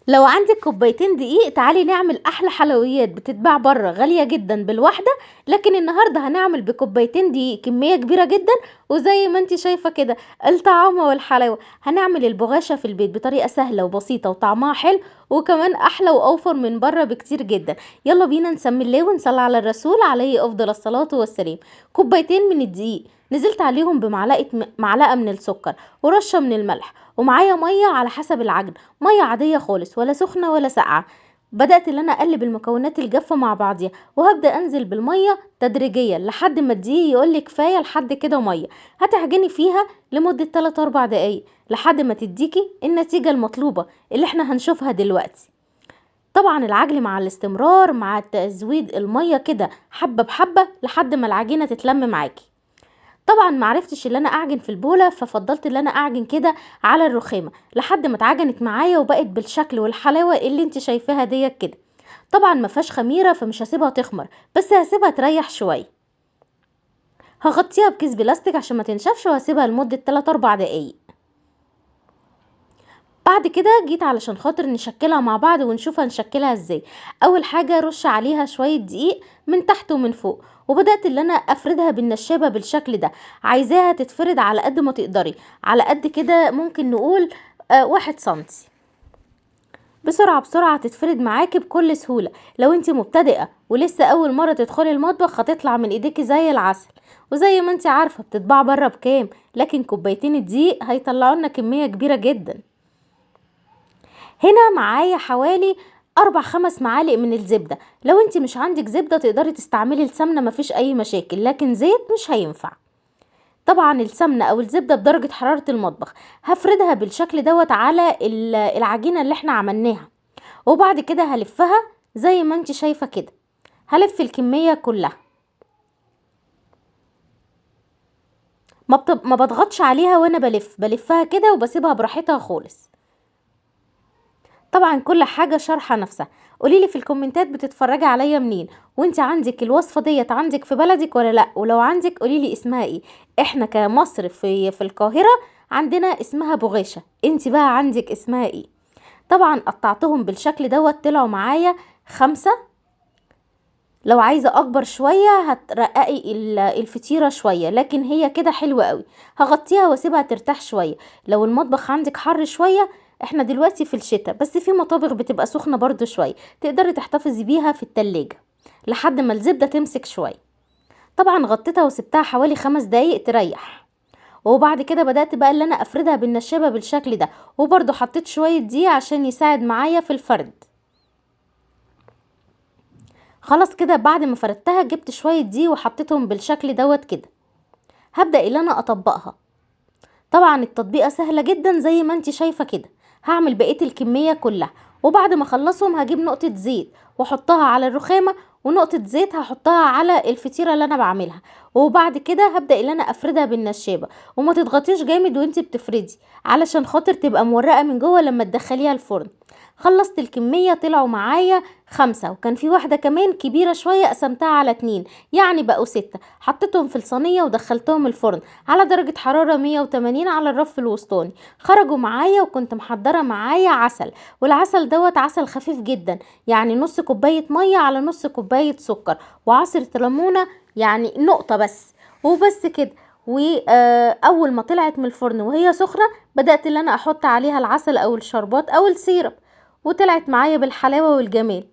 لو عندك كوبايتين دقيق تعالي نعمل احلى حلويات بتتباع بره غالية جدا بالواحدة. لكن النهاردة هنعمل بكوبايتين دقيق كمية كبيرة جدا، وزي ما انتي شايفة كده الطعامة والحلاوة. هنعمل البغاشة في البيت بطريقة سهلة وبسيطة وطعمها حلو، وكمان احلى واوفر من بره بكتير جدا. يلا بينا نسمي الله ونصلي على الرسول عليه افضل الصلاة والسلام. كوبايتين من الدقيق نزلت عليهم معلقة من السكر ورشة من الملح، ومعايا مية على حسب العجن، ميه عاديه خالص ولا سخنه ولا ساقعه. بدات ان انا اقلب المكونات الجافه مع بعضيها، وهبدا انزل بالميه تدريجيا لحد ما الدقيق يقول لي كفايه لحد كده ميه. هتعجني فيها لمده 3 4 دقايق لحد ما تديكي النتيجه المطلوبه اللي احنا هنشوفها دلوقتي. طبعا العجن مع الاستمرار مع تزويد الميه كده حبه بحبه لحد ما العجينه تتلم معاكي. طبعا معرفتش ان انا اعجن في البوله، ففضلت ان انا اعجن كده على الرخامه لحد ما اتعجنت معايا وبقت بالشكل والحلاوه اللي انت شايفاها ديت كده. طبعا ما فيهاش خميره فمش هسيبها تخمر، بس هسيبها تريح شويه. هغطيها بكيس بلاستيك عشان ما تنشفش، وهسيبها لمده 3 4 دقايق. بعد كده جيت علشان خاطر نشكلها مع بعض ونشوف هنشكلها ازاي. اول حاجة رش عليها شوية دقيق من تحت ومن فوق، وبدأت اللي انا افردها بالنشابة بالشكل ده. عايزاها تتفرد على قد ما تقدري، على قد كده ممكن نقول 1 سنتي. بسرعة بسرعة تتفرد معاكي بكل سهولة. لو انت مبتدئة ولسه اول مرة تدخلي المطبخ هتطلع من ايديكي زي العسل. وزي ما انت عارفة بتتباع بره بكام، لكن كوبايتين الدقيق هيطلعوا لنا كمية كبيرة جدا. هنا معايا حوالي 4 5 معالق من الزبدة. لو انت مش عندك زبدة تقدري تستعملي السمنة، مفيش اي مشاكل، لكن زيت مش هينفع. طبعا السمنة او الزبدة بدرجة حرارة المطبخ. هفردها بالشكل دوت على العجينة اللي احنا عملناها، وبعد كده هلفها زي ما انت شايفة كده. هلف الكمية كلها، ما بضغطش عليها وانا بلفها كده وبسيبها براحتها خالص. طبعا كل حاجة شارحة نفسها. قوليلي في الكومنتات بتتفرجي عليا منين، وانت عندك الوصفة ديت عندك في بلدك ولا لا، ولو عندك قوليلي اسمها ايه. احنا كمصر في القاهرة عندنا اسمها بغاشة، انت بقى عندك اسمها ايه؟ طبعا قطعتهم بالشكل دوت طلعوا معايا 5. لو عايزة اكبر شوية هترققي الفطيرة شوية، لكن هي كده حلوة قوي. هغطيها واسيبها ترتاح شوية. لو المطبخ عندك حر شوية، احنا دلوقتي في الشتاء بس في مطابخ بتبقى سخنة برضو شوية، تقدري تحتفظي بيها في التلاجة لحد ما الزبدة تمسك شوية. طبعا غطيتها وسبتها حوالي 5 دقايق تريح، وبعد كده بدأت بقى اللي انا افردها بالنشابة بالشكل ده، وبرضو حطيت شوية دقيق عشان يساعد معايا في الفرد. خلاص كده بعد ما فردتها جبت شوية دقيق وحطيتهم بالشكل دوت كده. هبدأ اللي انا اطبقها. طبعا التطبيقة سهلة جدا زي ما انت شايفة كده. هعمل بقية الكمية كلها، وبعد ما اخلصهم هجيب نقطة زيت واحطها على الرخامة، ونقطة زيت هحطها على الفطيرة اللي انا بعملها. وبعد كده هبدأ اللي انا افردها بالنشابة، وما تضغطيش جامد وانت بتفردي علشان خاطر تبقى مورقة من جوه لما تدخليها الفرن. خلصت الكمية طلعوا معايا 5، وكان في واحدة كمان كبيرة شوية قسمتها على 2، يعني بقوا 6. حطيتهم في الصينية ودخلتهم الفرن على درجة حرارة 180 على الرف الوسطاني. خرجوا معايا، وكنت محضرة معايا عسل، والعسل دوت عسل خفيف جدا، يعني نص كوباية مية على نص كوباية سكر، وعصرة ليمونة يعني نقطة بس، وبس كده. واول ما طلعت من الفرن وهي سخنة بدأت اللي انا احط عليها العسل او الشربات او السيرب، وطلعت معايا بالحلاوة والجمال.